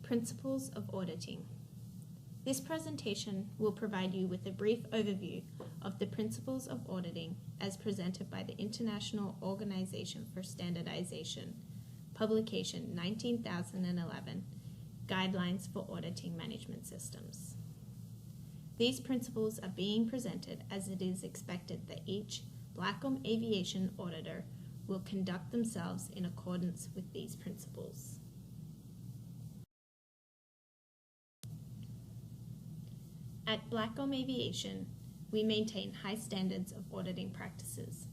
Principles of Auditing. This presentation will provide you with a brief overview of the principles of auditing as presented by the International Organization for Standardization, publication 19,011, Guidelines for Auditing Management Systems. These principles are being presented as it is expected that each Blackcomb Aviation auditor will conduct themselves in accordance with these principles. At Blackcomb Aviation, we maintain high standards of auditing practices.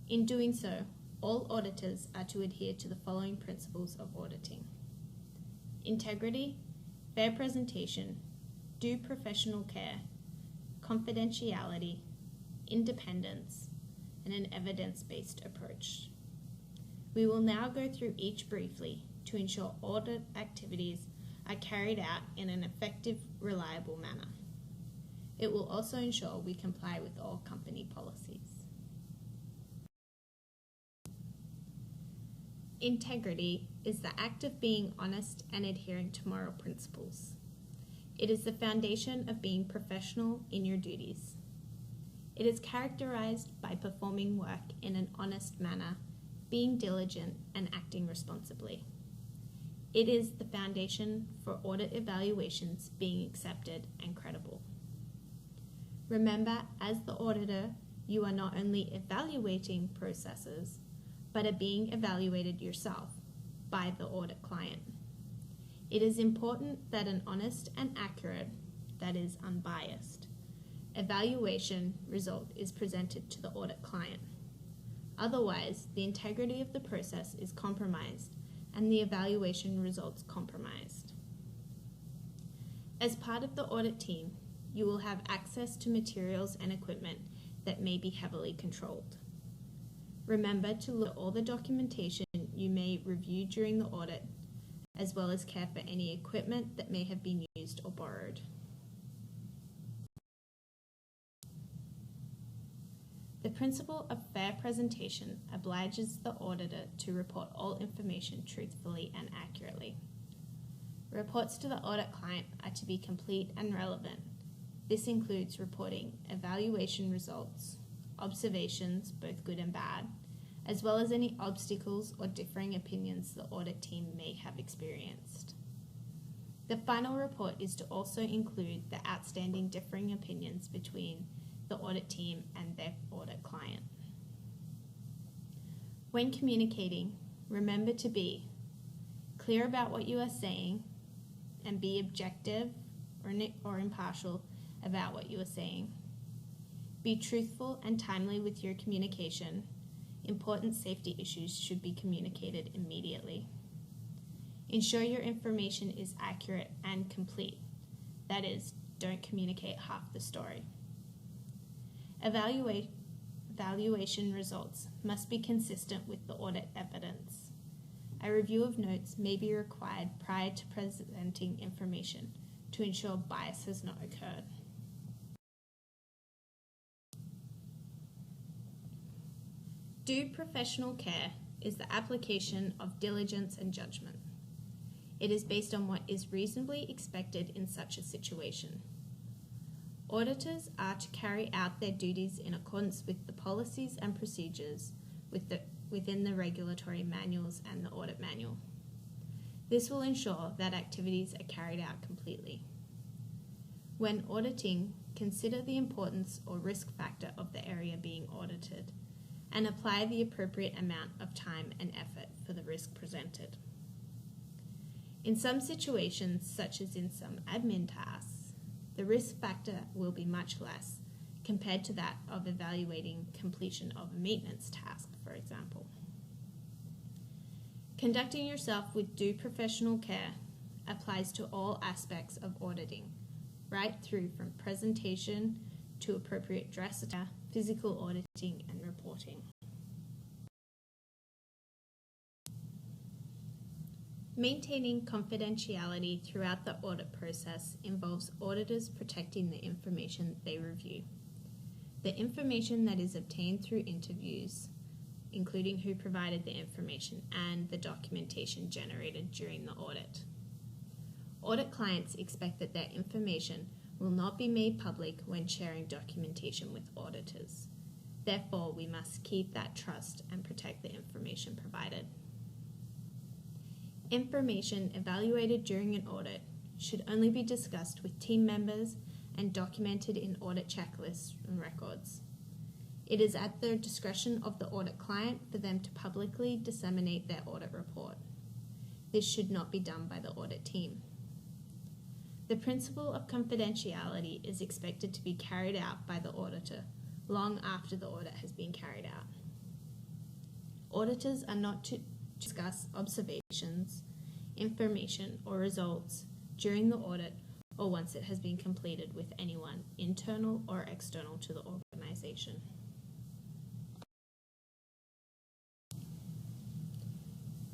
In doing so, all auditors are to adhere to the following principles of auditing: integrity, fair presentation, due professional care, confidentiality, independence, and an evidence-based approach. We will now go through each briefly to ensure audit activities are carried out in an effective, reliable manner. It will also ensure we comply with all company policies. Integrity is the act of being honest and adhering to moral principles. It is the foundation of being professional in your duties. It is characterized by performing work in an honest manner, being diligent, and acting responsibly. It is the foundation for audit evaluations being accepted and credible. Remember, as the auditor, you are not only evaluating processes, but are being evaluated yourself by the audit client. It is important that an honest and accurate, that is unbiased, evaluation result is presented to the audit client. Otherwise, the integrity of the process is compromised and the evaluation results compromised. As part of the audit team, you will have access to materials and equipment that may be heavily controlled. Remember to look at all the documentation you may review during the audit, as well as care for any equipment that may have been used or borrowed. The principle of fair presentation obliges the auditor to report all information truthfully and accurately. Reports to the audit client are to be complete and relevant. This includes reporting evaluation results, observations, both good and bad, as well as any obstacles or differing opinions the audit team may have experienced. The final report is to also include the outstanding differing opinions between the audit team and their audit client. When communicating, remember to be clear about what you are saying and be objective or impartial about what you are saying. Be truthful and timely with your communication. Important safety issues should be communicated immediately. Ensure your information is accurate and complete. That is, don't communicate half the story. Evaluation results must be consistent with the audit evidence. A review of notes may be required prior to presenting information to ensure bias has not occurred. Due professional care is the application of diligence and judgment. It is based on what is reasonably expected in such a situation. Auditors are to carry out their duties in accordance with the policies and procedures within the regulatory manuals and the audit manual. This will ensure that activities are carried out completely. When auditing, consider the importance or risk factor of the area being audited and apply the appropriate amount of time and effort for the risk presented. In some situations, such as in some admin tasks, the risk factor will be much less compared to that of evaluating completion of a maintenance task, for example. Conducting yourself with due professional care applies to all aspects of auditing, right through from presentation to appropriate dress attire, physical auditing, and reporting. Maintaining confidentiality throughout the audit process involves auditors protecting the information they review. The information that is obtained through interviews, including who provided the information and the documentation generated during the audit. Audit clients expect that their information will not be made public when sharing documentation with auditors. Therefore, we must keep that trust and protect the information provided. Information evaluated during an audit should only be discussed with team members and documented in audit checklists and records. It is at the discretion of the audit client for them to publicly disseminate their audit report. This should not be done by the audit team. The principle of confidentiality is expected to be carried out by the auditor long after the audit has been carried out. Auditors are not to discuss observations, information, or results during the audit or once it has been completed with anyone, internal or external to the organization.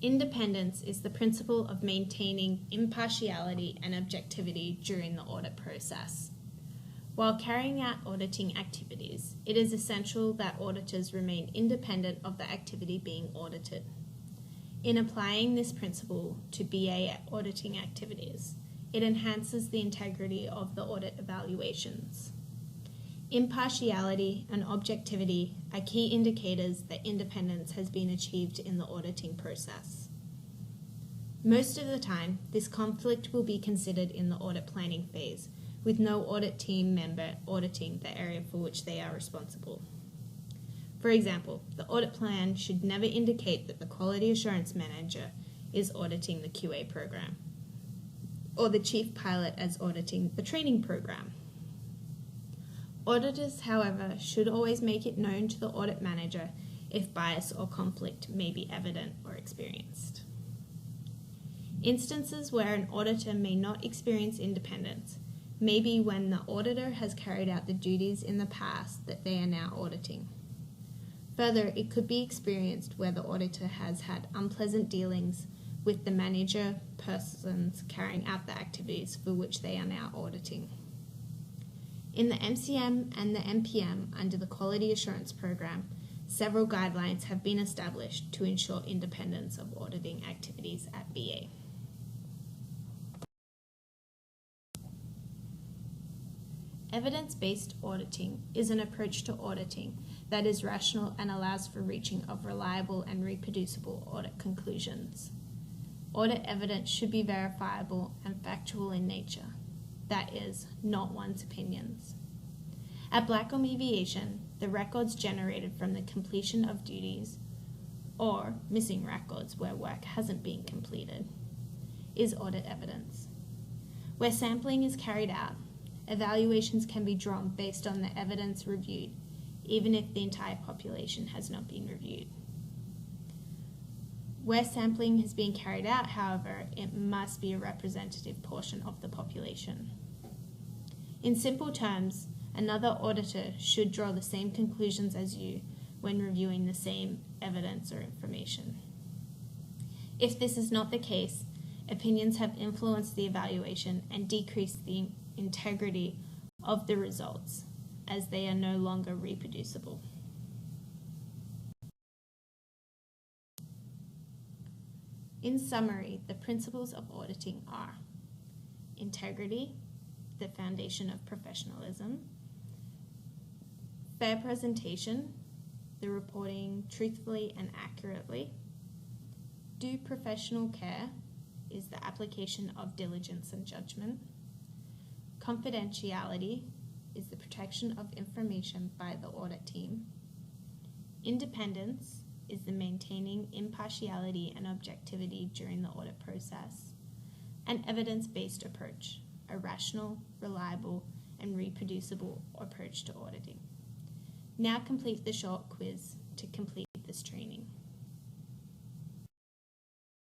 Independence is the principle of maintaining impartiality and objectivity during the audit process. While carrying out auditing activities, it is essential that auditors remain independent of the activity being audited. In applying this principle to BA auditing activities, it enhances the integrity of the audit evaluations. Impartiality and objectivity are key indicators that independence has been achieved in the auditing process. Most of the time, this conflict will be considered in the audit planning phase, with no audit team member auditing the area for which they are responsible. For example, the audit plan should never indicate that the quality assurance manager is auditing the QA program, or the chief pilot as auditing the training program. Auditors, however, should always make it known to the audit manager if bias or conflict may be evident or experienced. Instances where an auditor may not experience independence may be when the auditor has carried out the duties in the past that they are now auditing. Further, it could be experienced where the auditor has had unpleasant dealings with the manager persons carrying out the activities for which they are now auditing. In the MCM and the MPM under the Quality Assurance Program, several guidelines have been established to ensure independence of auditing activities at BA. Evidence-based auditing is an approach to auditing that is rational and allows for reaching of reliable and reproducible audit conclusions. Audit evidence should be verifiable and factual in nature, that is, not one's opinions. At Blackcomb Aviation, the records generated from the completion of duties, or missing records where work hasn't been completed, is audit evidence. Where sampling is carried out, evaluations can be drawn based on the evidence reviewed, even if the entire population has not been reviewed. Where sampling has been carried out, however, it must be a representative portion of the population. In simple terms, another auditor should draw the same conclusions as you when reviewing the same evidence or information. If this is not the case, opinions have influenced the evaluation and decreased the integrity of the results, as they are no longer reproducible. In summary, the principles of auditing are integrity, the foundation of professionalism; fair presentation, the reporting truthfully and accurately; due professional care is the application of diligence and judgment; confidentiality is the protection of information by the audit team; independence is the maintaining impartiality and objectivity during the audit process; and evidence-based approach, a rational, reliable, and reproducible approach to auditing. Now complete the short quiz to complete this training.